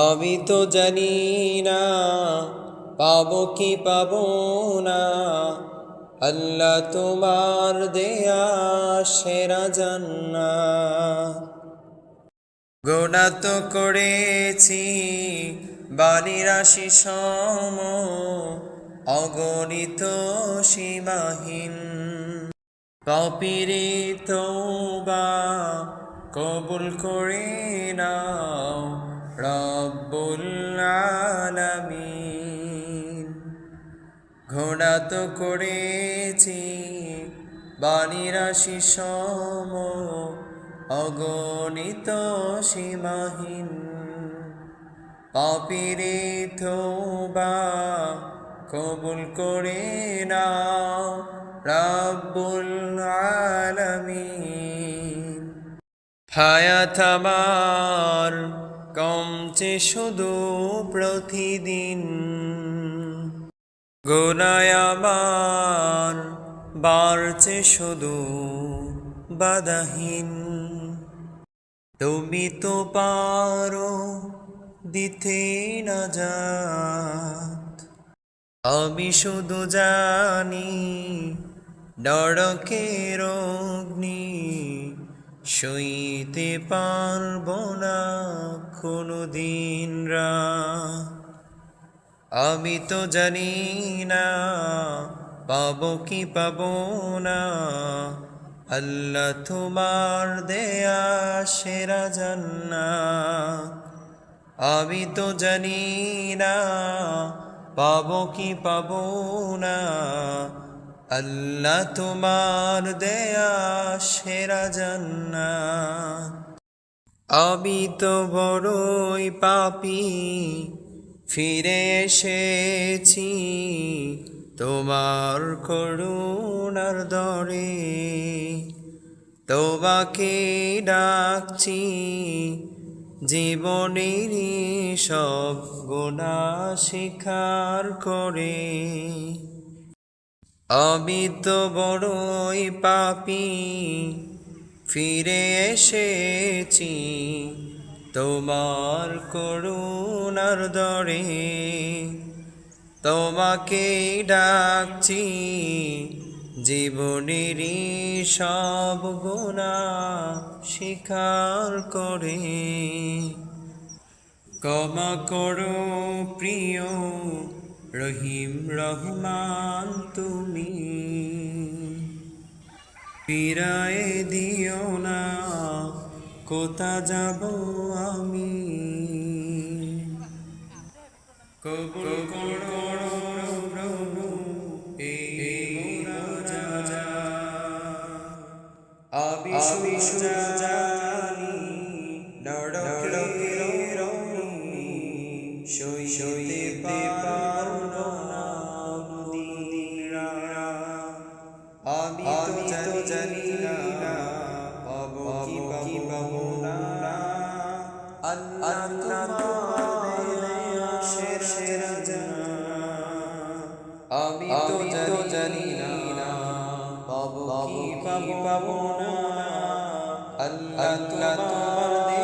আমি তো জানি না পাবো কি পাবো না, আল্লাহ তোমার দেয়া সেরা জান্নাত। গুনাহ তো করেছি বালি রাশি সম, অগণিত সীমাহীন। পাপীরে তওবা কবুল করে নাও রব্বুল আলামিন। গুনাহ তো করেছি বালি রাশি সম, অগণিত সীমাহীন। পাপীরে তওবা কবুল করে নাও রব্বুল আলামিন। হায়াত আমার কমছে শুধু প্রতিদিন, গুনাহ আমার বাড়ছে শুধু বাধাহীন। তুমি তো পারো দিতে নাজাত, আমি শুধু জানি নরকের অগ্নি সইতে পারবো না কোনদিন রাত। আমি তো জানি না পাবো কি পাবো না, আল্লাহ তোমার দেয়া সেরা জান্নাত। আমি তো জানি না পাবো কি পাবো না, আল্লাহ তোমার দেয়া সেরা জান্নাত। আমি তো বড়ই পাপী, ফিরে এসেছি তোমার করুণার দরে। তোমাকে ডাকছি জীবনের সব গুনাহ স্বীকার করে। আমি তো বড়ই পাপী, ফিরে এসেছি তোমার করুণার দরে। তোমাকে ডাকছি জীবনের সব গুনাহ স্বীকার করে। ক্ষমা করো প্রিয় রহিম রহমান তুমি, ফিরায়ে দিও না কোথা যাব আমি। কবুল করো প্রভু এই মুনাজাত। আমি শুধু জানি নরকের অগ্নি সইতে পারবো না কোনদিন রাত। আমি তো জানি না পাবো কি পাবো না, আল্লাহ তোমার দেয়া সেরা জান্নাত। আমি তো জানি না পাবো কি পাবো না, আল্লাহ তোমার